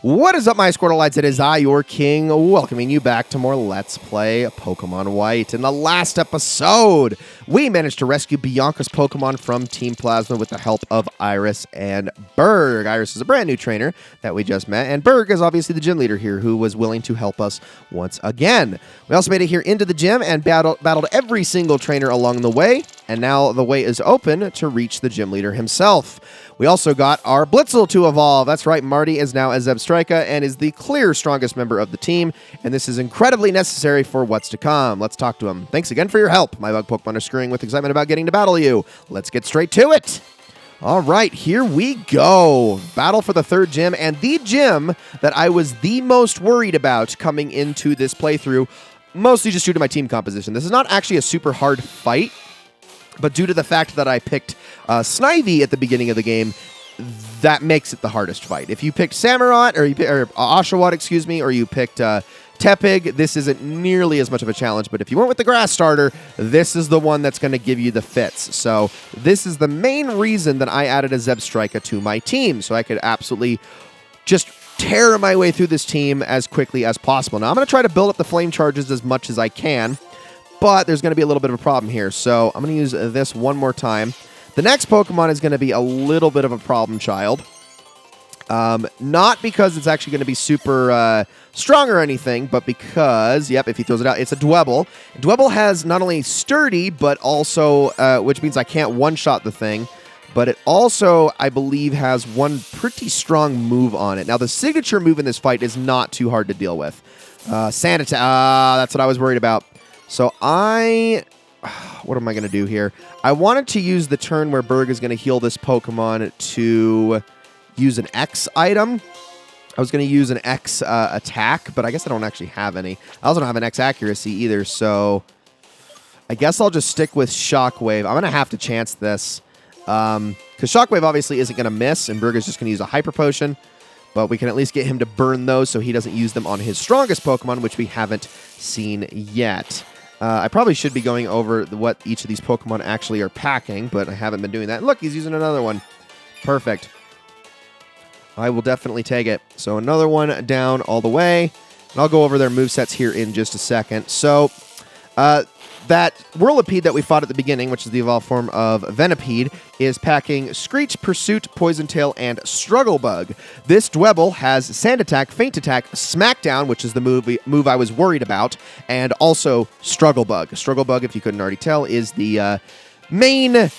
What is up, my Squirtleites? It is I, your king, welcoming you back to more Let's Play Pokemon White. In the last episode, we managed to rescue Bianca's Pokemon from Team Plasma with the help of Iris and Burgh. Iris is a brand new trainer that we just met, and Burgh is obviously the gym leader here who was willing to help us once again. We also made it here into the gym and battled every single trainer along the way, and now the way is open to reach the gym leader himself. We also got our Blitzel to evolve. That's right, Marty is now a Zebstrika and is the clear strongest member of the team, and this is incredibly necessary for what's to come. Let's talk to him. Thanks again for your help. My bug Pokemon are scurrying with excitement about getting to battle you. Let's get straight to it. All right, here we go. Battle for the third gym, and the gym that I was the most worried about coming into this playthrough, mostly just due to my team composition. This is not actually a super hard fight, but due to the fact that I picked Snivy at the beginning of the game, that makes it the hardest fight. If you picked Samurott, or Oshawott, excuse me, or you picked Tepig, this isn't nearly as much of a challenge. But if you went with the Grass Starter, this is the one that's going to give you the fits. So this is the main reason that I added a Zebstrika to my team, so I could absolutely just tear my way through this team as quickly as possible. Now, I'm going to try to build up the flame charges as much as I can, but there's going to be a little bit of a problem here. So I'm going to use this one more time. The next Pokemon is going to be a little bit of a problem child. Not because it's actually going to be super strong or anything, but because, yep, if he throws it out, it's a Dwebble. Dwebble has not only sturdy, but also, which means I can't one-shot the thing, but it also, I believe, has one pretty strong move on it. Now, the signature move in this fight is not too hard to deal with. Sand Attack, that's what I was worried about. So what am I going to do here? I wanted to use the turn where Burgh is going to heal this Pokemon to use an X item. I was going to use an X attack, but I guess I don't actually have any. I also don't have an X accuracy either, so I guess I'll just stick with Shockwave. I'm going to have to chance this, because Shockwave obviously isn't going to miss, and Burgh is just going to use a Hyper Potion, but we can at least get him to burn those so he doesn't use them on his strongest Pokemon, which we haven't seen yet. I probably should be going over what each of these Pokemon actually are packing, but I haven't been doing that. Look, he's using another one. Perfect. I will definitely take it. So another one down all the way. And I'll go over their movesets here in just a second. So that Whirlipede that we fought at the beginning, which is the evolved form of Venipede, is packing Screech, Pursuit, Poison Tail, and Struggle Bug. This Dwebble has Sand Attack, Feint Attack, Smackdown, which is the move I was worried about, and also Struggle Bug. Struggle Bug, if you couldn't already tell, is the main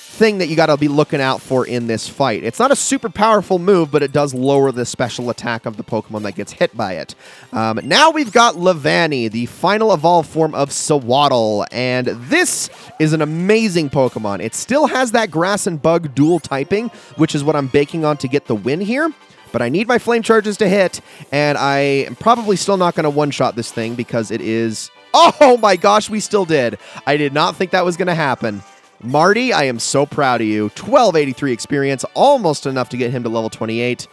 thing that you got to be looking out for in this fight. It's not a super powerful move, but it does lower the special attack of the Pokemon that gets hit by it. Now we've got Levani, the final evolved form of Sewaddle, and this is an amazing Pokemon. It still has that grass and bug dual typing, which is what I'm baking on to get the win here, but I need my flame charges to hit, and I am probably still not going to one-shot this thing because it is... Oh my gosh, we still did. I did not think that was going to happen. Marty, I am so proud of you. 1283 experience, almost enough to get him to level 28,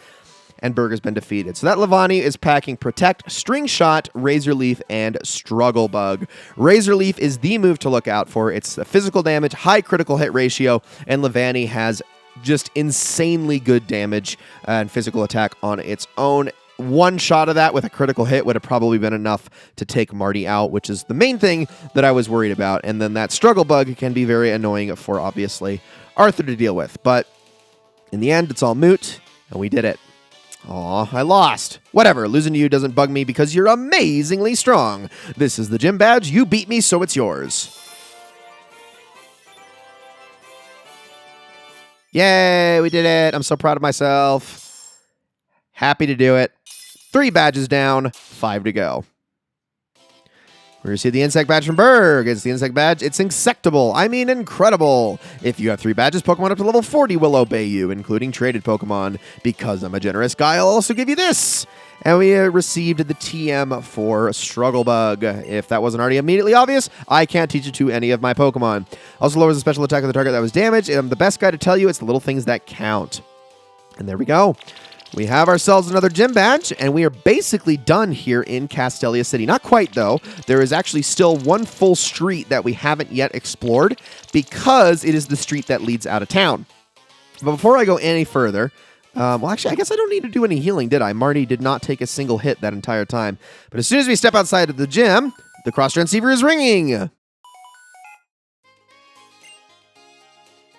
and Burgh has been defeated. So that Levani is packing Protect, String Shot, Razor Leaf, and Struggle Bug. Razor Leaf is the move to look out for. It's a physical damage, high critical hit ratio, and Levani has just insanely good damage and physical attack on its own. One shot of that with a critical hit would have probably been enough to take Marty out, which is the main thing that I was worried about. And then that Struggle Bug can be very annoying for, obviously, Arthur to deal with. But in the end, it's all moot, and we did it. Aw, I lost. Whatever, losing to you doesn't bug me because you're amazingly strong. This is the gym badge. You beat me, so it's yours. Yay, we did it. I'm so proud of myself. Happy to do it. 3 badges down, 5 to go. We received the Insect Badge from Burgh. It's the Insect Badge. It's Insectable. I mean incredible. If you have 3 badges, Pokemon up to level 40 will obey you, including traded Pokemon. Because I'm a generous guy, I'll also give you this. And we received the TM for Struggle Bug. If that wasn't already immediately obvious, I can't teach it to any of my Pokemon. Also lowers the special attack of the target that was damaged. I'm the best guy to tell you it's the little things that count. And there we go. We have ourselves another gym badge, and we are basically done here in Castelia City. Not quite, though. There is actually still one full street that we haven't yet explored because it is the street that leads out of town. But before I go any further, Well, actually, I guess I don't need to do any healing, did I? Marty did not take a single hit that entire time. But as soon as we step outside of the gym, the cross transceiver is ringing.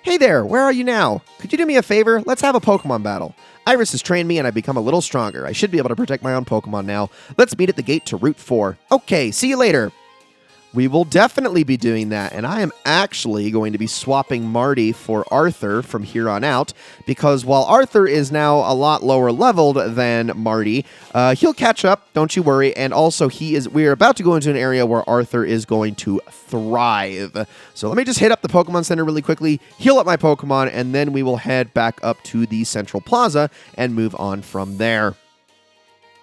Hey there, where are you now? Could you do me a favor? Let's have a Pokemon battle. Iris has trained me and I've become a little stronger. I should be able to protect my own Pokemon now. Let's meet at the gate to Route 4. Okay, see you later. We will definitely be doing that, and I am actually going to be swapping Marty for Arthur from here on out, because while Arthur is now a lot lower leveled than Marty, he'll catch up, don't you worry, and also we are about to go into an area where Arthur is going to thrive. So let me just hit up the Pokemon Center really quickly, heal up my Pokemon, and then we will head back up to the Central Plaza and move on from there.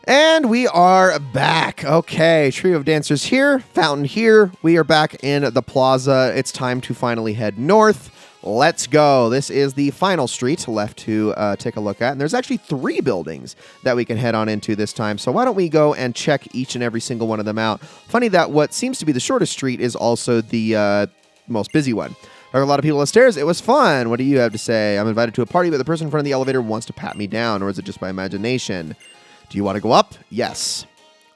And we are back. Okay, Trio of Dancers here, Fountain here. We are back in the plaza. It's time to finally head north. Let's go. This is the final street left to take a look at. And there's actually 3 buildings that we can head on into this time. So why don't we go and check each and every single one of them out. Funny that what seems to be the shortest street is also the most busy one. There are a lot of people upstairs. It was fun. What do you have to say? I'm invited to a party, but the person in front of the elevator wants to pat me down. Or is it just my imagination? Do you want to go up? Yes.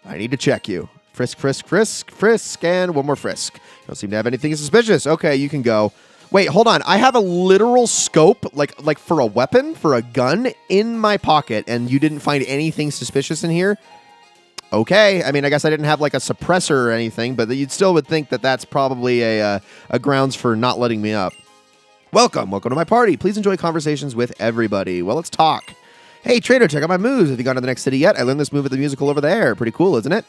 I need to check you. Frisk, frisk, frisk, frisk, and one more frisk. You don't seem to have anything suspicious. Okay, you can go. Wait, hold on. I have a literal scope, like for a weapon, for a gun, in my pocket, and you didn't find anything suspicious in here? Okay. I mean, I guess I didn't have like a suppressor or anything, but you still would think that that's probably a grounds for not letting me up. Welcome to my party. Please enjoy conversations with everybody. Well, let's talk. Hey, trader, check out my moves. Have you gone to the next city yet? I learned this move at the musical over there. Pretty cool, isn't it?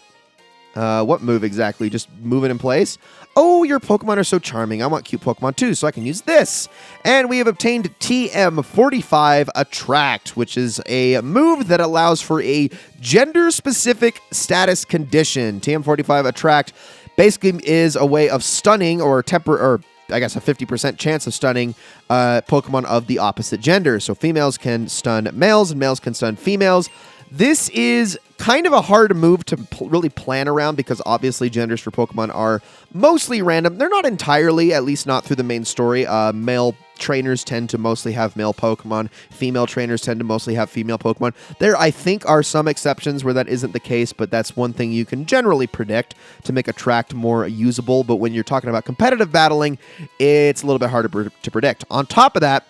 What move exactly? Just moving in place? Oh, your Pokemon are so charming. I want cute Pokemon too, so I can use this. And we have obtained TM45 Attract, which is a move that allows for a gender-specific status condition. TM45 Attract basically is a way of stunning or I guess a 50% chance of stunning Pokemon of the opposite gender. So females can stun males and males can stun females. This is kind of a hard move to really plan around because obviously genders for Pokemon are mostly random. They're not entirely, at least not through the main story. Male trainers tend to mostly have male Pokemon. Female trainers tend to mostly have female Pokemon. There, I think, are some exceptions where that isn't the case, but that's one thing you can generally predict to make Attract more usable. But when you're talking about competitive battling, it's a little bit harder to predict. On top of that,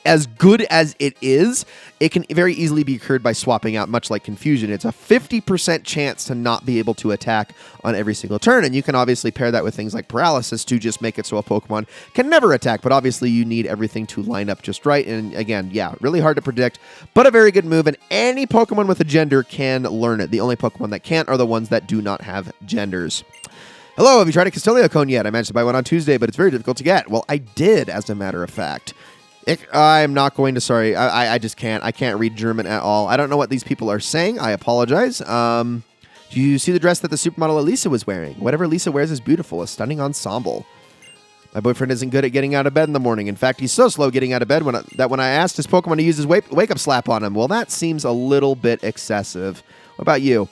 as good as it is, it can very easily be cured by swapping out, much like Confusion. It's a 50% chance to not be able to attack on every single turn, and you can obviously pair that with things like Paralysis to just make it so a Pokemon can never attack, but obviously you need everything to line up just right, and again, yeah, really hard to predict, but a very good move, and any Pokemon with a gender can learn it. The only Pokemon that can't are the ones that do not have genders. Hello, have you tried a Castelia cone yet? I managed to buy one on Tuesday, but it's very difficult to get. Well, I did, as a matter of fact. I'm not going to, sorry, I just can't. I can't read German at all. I don't know what these people are saying. I apologize. Do you see the dress that the supermodel Elisa was wearing? Whatever Elisa wears is beautiful, a stunning ensemble. My boyfriend isn't good at getting out of bed in the morning. In fact, he's so slow getting out of bed that when I asked his Pokemon to use his wake-up slap on him, well, that seems a little bit excessive. What about you?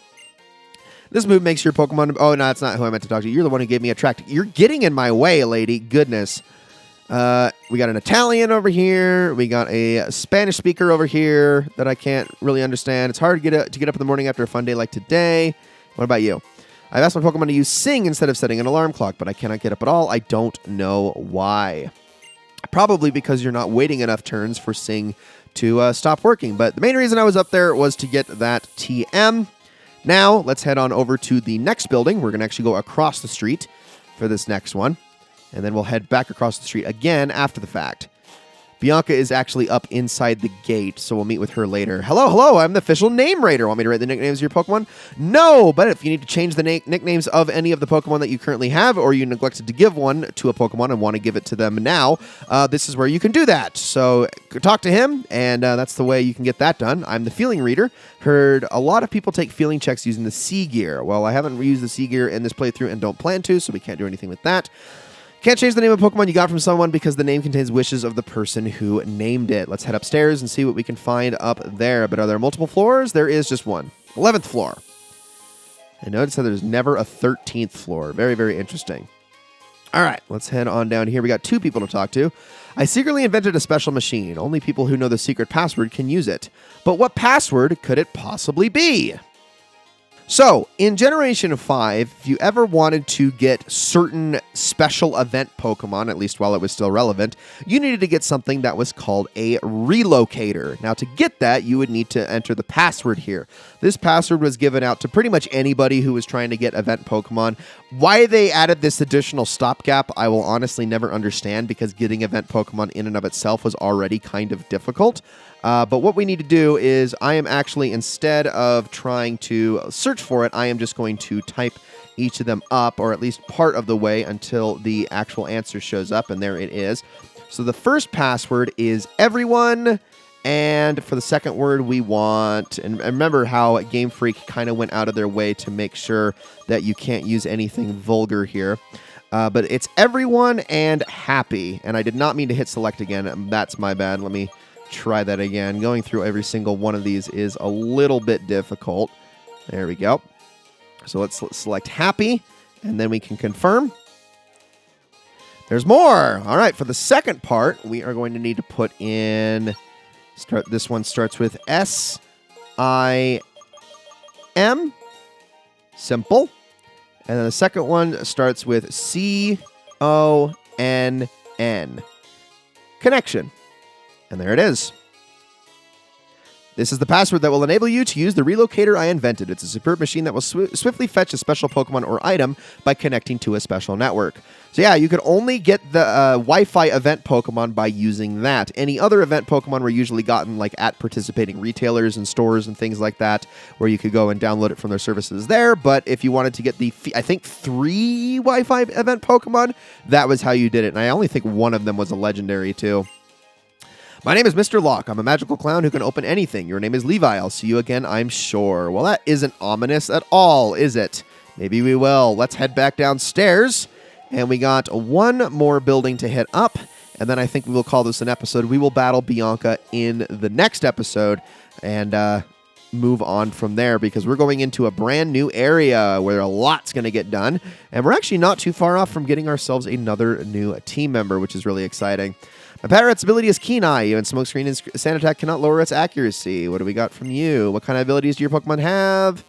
This move makes your Pokemon... Oh, no, that's not who I meant to talk to. You're the one who gave me Attract. You're getting in my way, lady. Goodness. We got an Italian over here. We got a Spanish speaker over here that I can't really understand. It's hard to get up in the morning after a fun day like today. What about you? I've asked my Pokemon to use Sing instead of setting an alarm clock, but I cannot get up at all. I don't know why. Probably because you're not waiting enough turns for Sing to stop working. But the main reason I was up there was to get that TM. Now, let's head on over to the next building. We're going to actually go across the street for this next one. And then we'll head back across the street again after the fact. Bianca is actually up inside the gate, so we'll meet with her later. Hello, I'm the official name raider. Want me to write the nicknames of your Pokemon? No, but if you need to change the nicknames of any of the Pokemon that you currently have, or you neglected to give one to a Pokemon and want to give it to them now, this is where you can do that. So talk to him, and that's the way you can get that done. I'm the feeling reader. Heard a lot of people take feeling checks using the Sea Gear. Well, I haven't used the Sea Gear in this playthrough and don't plan to, so we can't do anything with that. Can't change the name of Pokemon you got from someone because the name contains wishes of the person who named it. Let's head upstairs and see what we can find up there. But are there multiple floors? There is just one. 11th floor. I noticed that there's never a 13th floor. Very, very interesting. All right, let's head on down here. We got 2 people to talk to. I secretly invented a special machine. Only people who know the secret password can use it. But what password could it possibly be? So, in Generation 5, if you ever wanted to get certain special event Pokemon, at least while it was still relevant, you needed to get something that was called a relocator. Now, to get that, you would need to enter the password here. This password was given out to pretty much anybody who was trying to get event Pokemon. Why they added this additional stopgap, I will honestly never understand, because getting event Pokemon in and of itself was already kind of difficult. But what we need to do is I am actually, instead of trying to search for it, I am just going to type each of them up, or at least part of the way until the actual answer shows up, and there it is. So the first password is everyone, and for the second word we want, and remember how Game Freak kind of went out of their way to make sure that you can't use anything vulgar here. But it's everyone and happy, and I did not mean to hit select again. That's my bad. Let me try that again. Going through every single one of these is a little bit difficult. There we go. So let's select happy, and then we can confirm. There's more. All right, for the second part, we are going to need to put in, this one starts with S-I-M, simple. And then the second one starts with C-O-N-N, connection. And there it is. This is the password that will enable you to use the relocator I invented. It's a superb machine that will swiftly fetch a special Pokemon or item by connecting to a special network. So yeah, you could only get the Wi-Fi event Pokemon by using that. Any other event Pokemon were usually gotten like at participating retailers and stores and things like that, where you could go and download it from their services there. But if you wanted to get the, I think, 3 Wi-Fi event Pokemon, that was how you did it. And I only think one of them was a legendary too. My name is Mr. Locke. I'm a magical clown who can open anything. Your name is Levi. I'll see you again, I'm sure. Well, that isn't ominous at all, is it? Maybe we will. Let's head back downstairs. And we got one more building to hit up. And then I think we will call this an episode. We will battle Bianca in the next episode and move on from there, because we're going into a brand new area where a lot's going to get done. And we're actually not too far off from getting ourselves another new team member, which is really exciting. My Patrat's ability is Keen Eye. Even Smokescreen and Sand Attack cannot lower its accuracy. What do we got from you? What kind of abilities do your Pokemon have?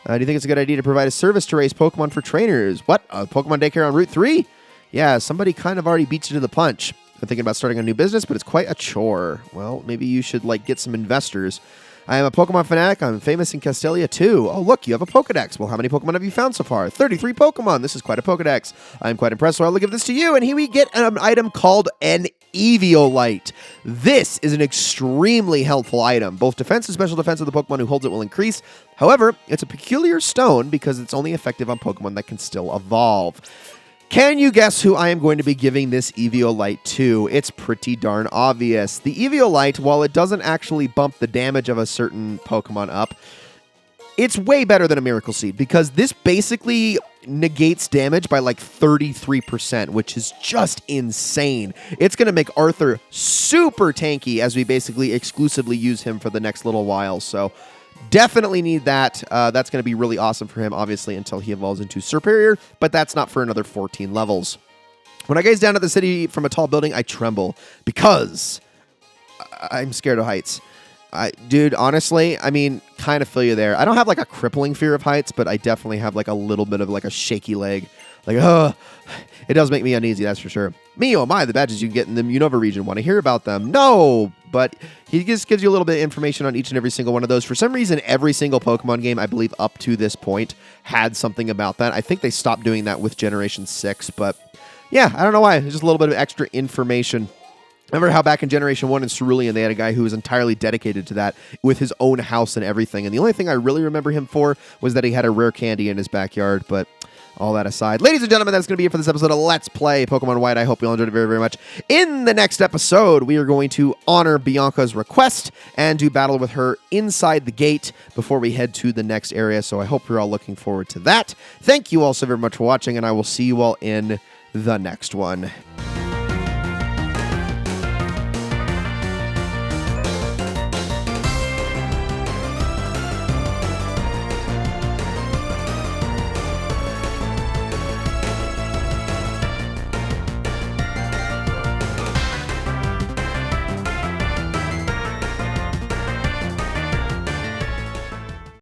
Do you think it's a good idea to provide a service to raise Pokemon for trainers? What? Pokemon daycare on Route 3? Yeah, somebody kind of already beat you to the punch. I'm thinking about starting a new business, but it's quite a chore. Well, maybe you should get some investors. I am a Pokemon fanatic. I'm famous in Castelia too. Oh, look, you have a Pokedex. Well, how many Pokemon have you found so far? 33 Pokemon. This is quite a Pokedex. I'm quite impressed, so I'll give this to you. And here we get an item called an Eviolite. This is an extremely helpful item. Both defense and special defense of the Pokemon who holds it will increase. However, it's a peculiar stone because it's only effective on Pokemon that can still evolve. Can you guess who I am going to be giving this Eviolite to? It's pretty darn obvious. The Eviolite, while it doesn't actually bump the damage of a certain Pokemon up, it's way better than a Miracle Seed, because this basically negates damage by 33%, which is just insane. It's going to make Arthur super tanky as we basically exclusively use him for the next little while. So definitely need that. That's going to be really awesome for him, obviously, until he evolves into Superior, but that's not for another 14 levels. When I gaze down at the city from a tall building, I tremble because I'm scared of heights. Dude, honestly, I mean, kind of feel you there. I don't have a crippling fear of heights, but I definitely have a little bit of a shaky leg. It does make me uneasy, that's for sure. Me, oh my, the badges you get in the Unova region. Want to hear about them? No, but he just gives you a little bit of information on each and every single one of those. For some reason, every single Pokemon game, I believe up to this point, had something about that. I think they stopped doing that with Generation 6, but yeah, I don't know why. It's just a little bit of extra information. Remember how back in Generation 1 in Cerulean, they had a guy who was entirely dedicated to that with his own house and everything. And the only thing I really remember him for was that he had a rare candy in his backyard. But all that aside, ladies and gentlemen, that's going to be it for this episode of Let's Play Pokemon White. I hope you all enjoyed it very, very much. In the next episode, we are going to honor Bianca's request and do battle with her inside the gate before we head to the next area. So I hope you're all looking forward to that. Thank you all so very much for watching, and I will see you all in the next one.